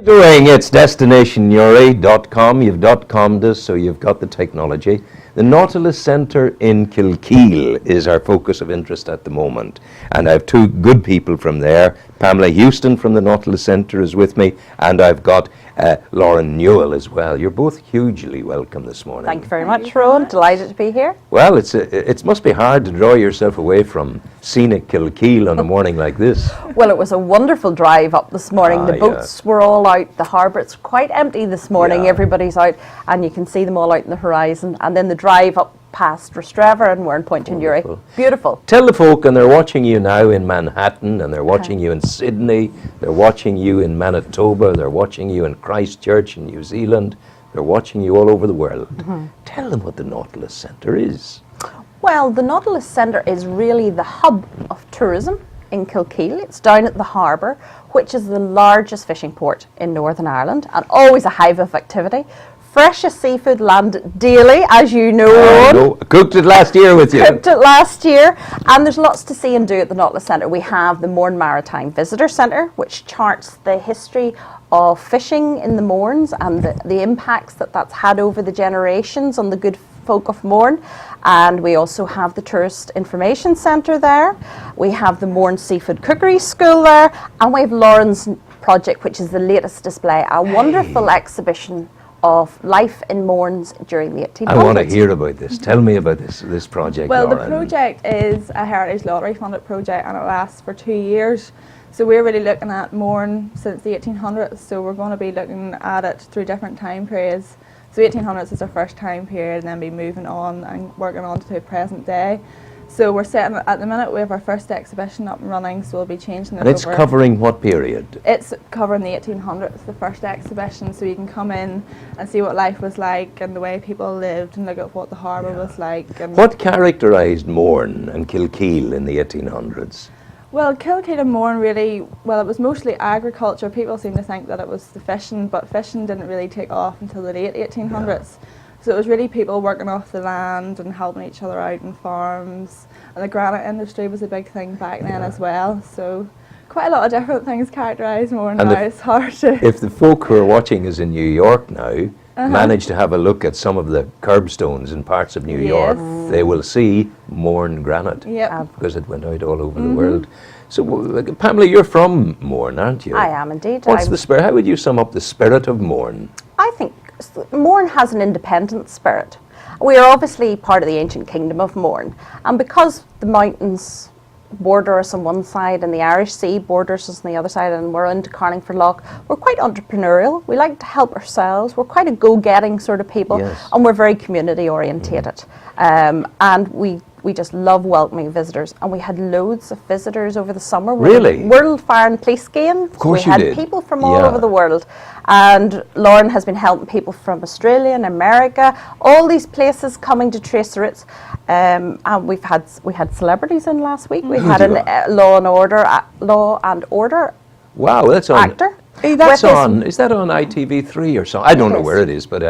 doing? It's destinationnuri.com. You've .com this, so you've got the technology. The Nautilus Centre in Kilkeel is our focus of interest at the moment. And I have two good people from there. Pamela Houstin from the Nautilus Centre is with me, and I've got Lauren Newell as well. You're both hugely welcome this morning. Thank you very much, Rowan. Delighted to be here. Well, it must be hard to draw yourself away from scenic Kilkeel on a morning like this. Well, it was a wonderful drive up this morning. The boats were all out. The harbour, it's quite empty this morning. Everybody's out, and you can see them all out in the horizon. And then the drive up past Rostrevor, and we're in Point Newry. Beautiful. Tell the folk, and they're watching you now in Manhattan, and they're watching you in Sydney, they're watching you in Manitoba, they're watching you in Christchurch in New Zealand, they're watching you all over the world. Tell them what the Nautilus Centre is. Well, the Nautilus Centre is really the hub of tourism in Kilkeel. It's down at the harbour, which is the largest fishing port in Northern Ireland, and always a hive of activity. Freshest seafood landed daily, as you know. I cooked it last year with you. Cooked it last year, and there's lots to see and do at the Nautilus Centre. We have the Mourne Maritime Visitor Centre, which charts the history of fishing in the Mournes and the impacts that that's had over the generations on the good folk of Mourne. And we also have the Tourist Information Centre there. We have the Mourne Seafood Cookery School there, and we have Lauren's project, which is the latest display, a wonderful exhibition of life in Mournes during the 1800s. I want to hear about this. Tell me about this project, Well, Lauren. the project is a Heritage Lottery funded project, and it lasts for 2 years. So we're really looking at Mourne since the 1800s, so we're going to be looking at it through different time periods. So 1800s is our first time period, and then be moving on and working on to present day. So we're setting, at the minute we have our first exhibition up and running, so we'll be changing it. And it's covering what period? It's covering the 1800s, the first exhibition, so you can come in and see what life was like and the way people lived and look at what the harbour was like. And what characterised Mourne and Kilkeel in the 1800s? Well, Kilkeel and Mourne really, well, it was mostly agriculture. People seem to think that it was the fishing, but fishing didn't really take off until the late 1800s. So it was really people working off the land and helping each other out in farms. And the granite industry was a big thing back then as well. So quite a lot of different things characterise Mourne now. It's hard to... If the folk who are watching us in New York now manage to have a look at some of the curbstones in parts of New York, they will see Mourne granite. Because it went out all over the world. So, Pamela, you're from Mourne, aren't you? I am indeed. What's the spirit? How would you sum up the spirit of Mourne? I think Mourne has an independent spirit. We are obviously part of the ancient kingdom of Mourne, and because the mountains border us on one side and the Irish Sea borders us on the other side, and we're into Carlingford Lough, we're quite entrepreneurial. We like to help ourselves. We're quite a go-getting sort of people, and we're very community orientated. And we just love welcoming visitors, and we had loads of visitors over the summer. Really? World Fire and Police Game. Of course we had people from all over the world, and Lauren has been helping people from Australia and America, all these places coming to trace the roots. And we had celebrities in last week. We had a Law and Order. Wow, that's on. Actor. That's on. Is that on ITV3 or something? I don't know where it is, but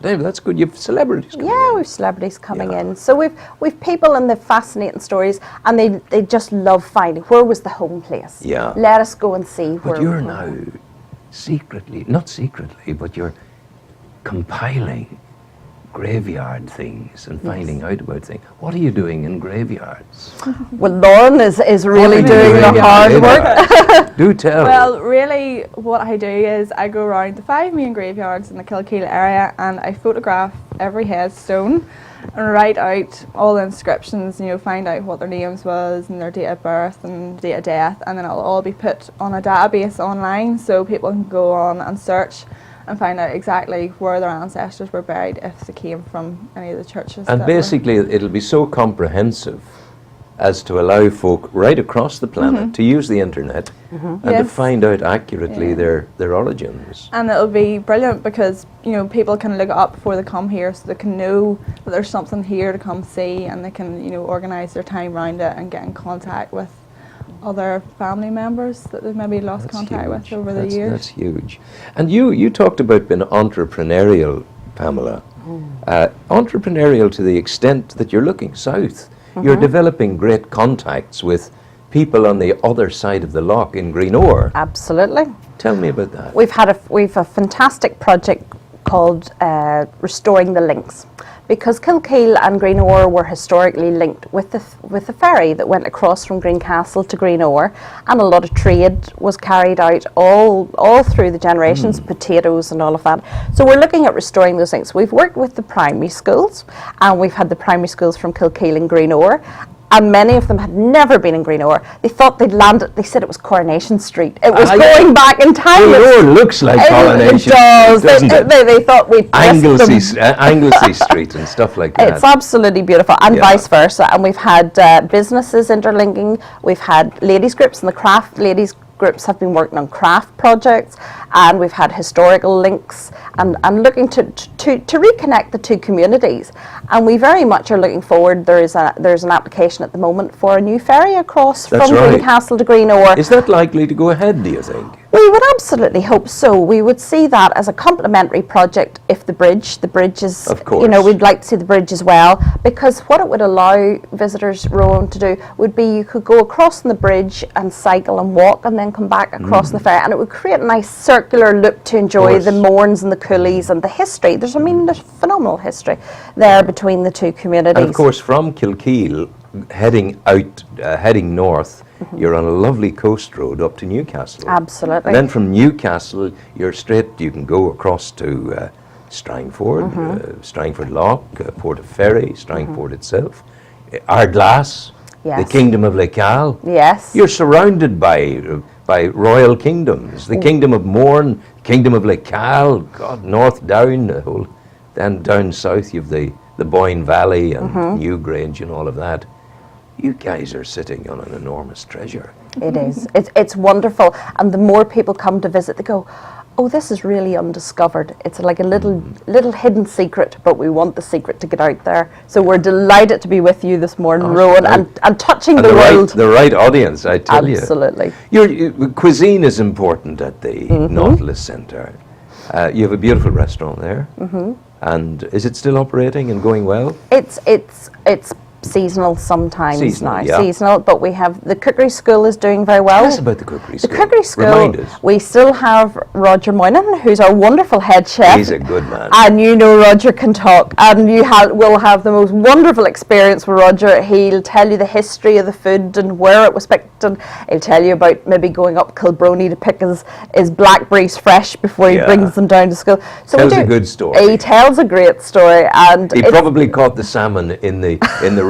that's good. You've celebrities coming in. We've celebrities coming in. So we've people and they've fascinating stories, and they just love finding where was the home place. Yeah. Let us go and see where. But you're now not secretly, but you're compiling graveyard things and finding out about things. What are you doing in graveyards? Well, Lauren is really doing the hard work. Do tell. Well, really what I do is I go around the 5 main graveyards in the Kilkeel area, and I photograph every headstone and write out all the inscriptions, find out what their names was and their date of birth and date of death, and then it'll all be put on a database online so people can go on and search and find out exactly where their ancestors were buried if they came from any of the churches. And basically it'll be so comprehensive as to allow folk right across the planet to use the internet and to find out accurately their origins. And it'll be brilliant because people can look it up before they come here, so they can know that there's something here to come see, and they can organise their time around it and get in contact with other family members that they've maybe lost contact with over the years. That's huge. And you talked about being entrepreneurial, Pamela. Entrepreneurial to the extent that you're looking south. You're developing great contacts with people on the other side of the loch in Greenore. Absolutely. Tell me about that. We've a fantastic project called Restoring the Links, because Kilkeel and Greenore were historically linked with the ferry that went across from Greencastle to Greenore, and a lot of trade was carried out all through the generations, potatoes and all of that. So we're looking at restoring those links. We've worked with the primary schools, and we've had the primary schools from Kilkeel and Greenore. And many of them had never been in Greenore. They thought they'd landed, they said it was Coronation Street. It was going back in time. Greenore looks like Coronation It does. Street, doesn't it? They thought we'd Anglesey Street and stuff like that. It's absolutely beautiful, and vice versa. And we've had businesses interlinking. We've had ladies groups, and the craft ladies groups have been working on craft projects, and we've had historical links and looking to reconnect the two communities. And we very much are looking forward. There's an application at the moment for a new ferry across from Greencastle to Greenore. Is that likely to go ahead, do you think? We would absolutely hope so. We would see that as a complementary project if the bridge is, of course, we'd like to see the bridge as well, because what it would allow visitors, Rowan, to do would be you could go across on the bridge and cycle and walk and then come back across the ferry, and it would create a nice circular loop to enjoy the Mourns and the Coolies and the history. There's phenomenal history there between the two communities. And of course, from Kilkeel, heading north, you're on a lovely coast road up to Newcastle. Absolutely. And then from Newcastle, you can go across to Strangford, Strangford Loch, Port of Ferry, Strangford itself, Ardglass, the Kingdom of Lecal. Yes. You're surrounded by royal kingdoms, the Kingdom of Mourne, Kingdom of Lecal, God, North Down, then down south you've the Boyne Valley and Newgrange and all of that. You guys are sitting on an enormous treasure. It is. It's wonderful. And the more people come to visit, they go, oh, this is really undiscovered. It's like a little hidden secret, but we want the secret to get out there. So we're delighted to be with you this morning, Rowan, and touching the world. The right audience, I tell you. Absolutely. Your cuisine is important at the Nautilus Centre. You have a beautiful restaurant there. And is it still operating and going well? It's seasonal sometimes seasonal, but we have the cookery school is doing very well. Tell us about the cookery school. The cookery school, remind us. We still have Roger Moynihan, who's our wonderful head chef. He's a good man. And Roger can talk, and will have the most wonderful experience with Roger. He'll tell you the history of the food and where it was picked, and he'll tell you about maybe going up Kilbrony to pick his blackberries fresh before he brings them down to school. So tells a good story. He tells a great story, and he probably caught the salmon in the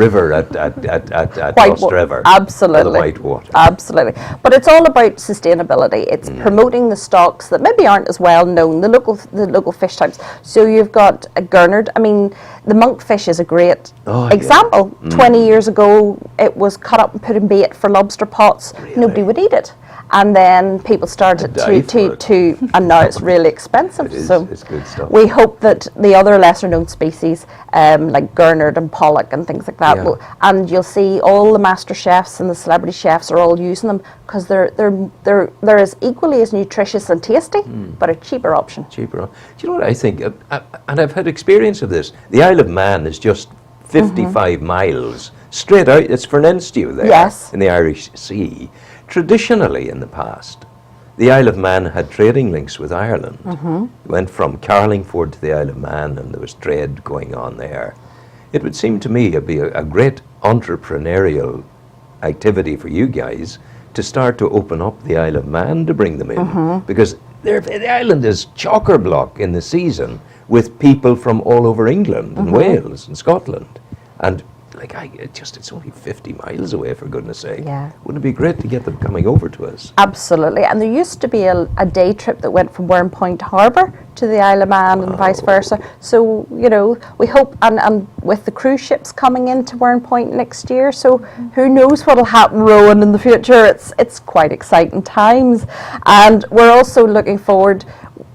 river at Ostrevor. Absolutely. The Whitewater. Absolutely. But it's all about sustainability. It's promoting the stocks that maybe aren't as well known, the local fish types. So you've got a gurnard. I mean, the monkfish is a great example. 20 years ago, it was cut up and put in bait for lobster pots. Really? Nobody would eat it. And then people started and now it's really expensive. It's good stuff. We hope that the other lesser known species, like gurnard and pollock and things like that, and you'll see all the master chefs and the celebrity chefs are all using them because they're as equally as nutritious and tasty, but a cheaper option. Do you know what I think? And I've had experience of this. The Isle of Man is just 55 miles straight out. It's Fernenstew there in the Irish Sea. Traditionally, in the past, the Isle of Man had trading links with Ireland. It went from Carlingford to the Isle of Man, and there was trade going on there. It would seem to me it'd be a great entrepreneurial activity for you guys to start to open up the Isle of Man to bring them in, because the island is chocker-block in the season with people from all over England and Wales and Scotland, and it's only 50 miles away, for goodness sake. Yeah. Wouldn't it be great to get them coming over to us? Absolutely. And there used to be a day trip that went from Wern Point Harbour to the Isle of Man and vice versa. So, we hope, and with the cruise ships coming into Wern Point next year, so who knows what will happen, Rowan, in the future. It's quite exciting times. And we're also looking forward.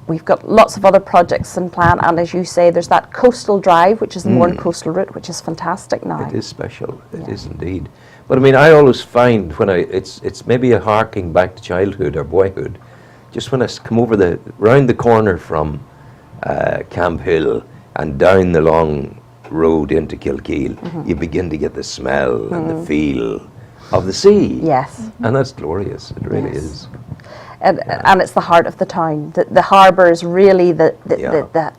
We've got lots of other projects in plan, and as you say, there's that coastal drive, which is the Mourne coastal route, which is fantastic now. It is special. It is indeed. But I mean, I always find when it's maybe a harking back to childhood or boyhood, just when I come over round the corner from Camp Hill and down the long road into Kilkeel, you begin to get the smell and the feel of the sea. Yes. And that's glorious. It really Yes. is. And it's the heart of the town. The harbour is really the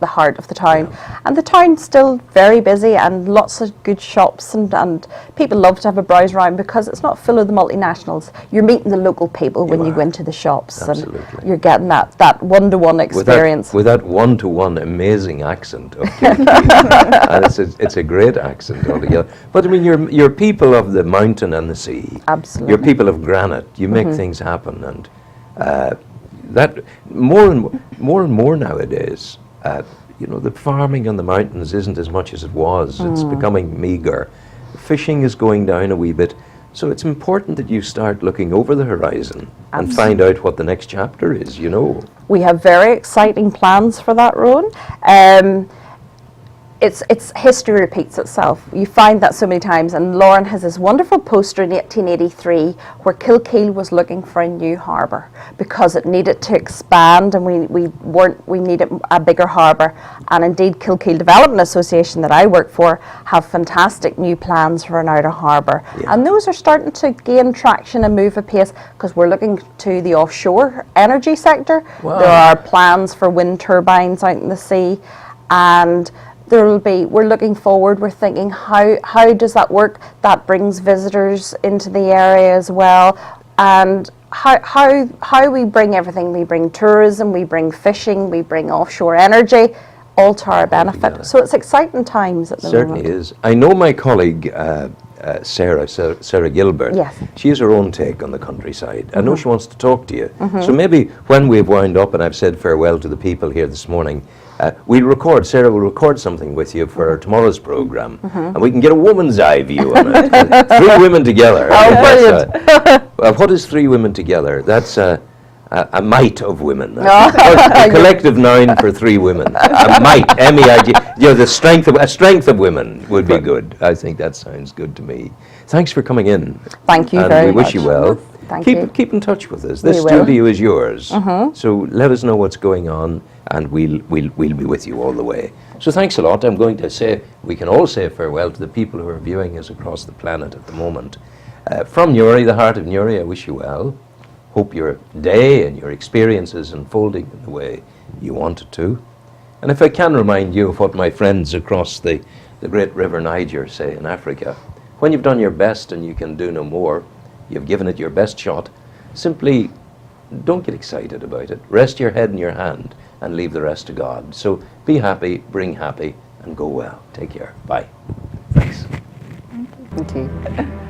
heart of the town. Yeah. And the town's still very busy and lots of good shops and people love to have a browse around because it's not full of the multinationals. You're meeting the local people when you go into the shops. Absolutely. And you're getting that one-to-one experience. With that one-to-one amazing accent of Kilkeel. And it's a great accent altogether. But I mean, you're people of the mountain and the sea. Absolutely. You're people of granite. You make things happen, and that more and more nowadays. The farming on the mountains isn't as much as it was. It's becoming meagre. Fishing is going down a wee bit. So it's important that you start looking over the horizon and find out what the next chapter is, We have very exciting plans for that, Rowan. It's history repeats itself. You find that so many times, and Lauren has this wonderful poster in 1883 where Kilkeel was looking for a new harbour because it needed to expand, and we needed a bigger harbour. And indeed, Kilkeel Development Association that I work for have fantastic new plans for an outer harbour, and those are starting to gain traction and move apace because we're looking to the offshore energy sector. Wow. There are plans for wind turbines out in the sea, and we're looking forward, we're thinking how does that work? That brings visitors into the area as well, and how we bring everything. We bring tourism, we bring fishing, we bring offshore energy, all to our benefit. So it's exciting times at the moment. Certainly is. I know my colleague Sarah Gilbert. Yes. She has her own take on the countryside. I know she wants to talk to you. So maybe when we've wound up and I've said farewell to the people here this morning, Sarah will record something with you for tomorrow's programme, and we can get a woman's eye view on it. 3 women together. Oh, brilliant. What is 3 women together? That's a might of women. A collective noun for 3 women. A might, M-E-I-G. The strength of women would be good. I think that sounds good to me. Thanks for coming in. Thank you and very we much. wish you well. Thank keep you. Keep in touch with us. This We will. studio is yours. So let us know what's going on, and we'll be with you all the way. So thanks a lot. I'm going to say we can all say farewell to the people who are viewing us across the planet at the moment. From Newry, the heart of Newry, I wish you well. Hope your day and your experience is unfolding in the way you want it to. And if I can remind you of what my friends across the great River Niger say in Africa, when you've done your best and you can do no more, you've given it your best shot, simply don't get excited about it. Rest your head in your hand and leave the rest to God. So be happy, bring happy, and go well. Take care. Bye. Thanks. Thank you.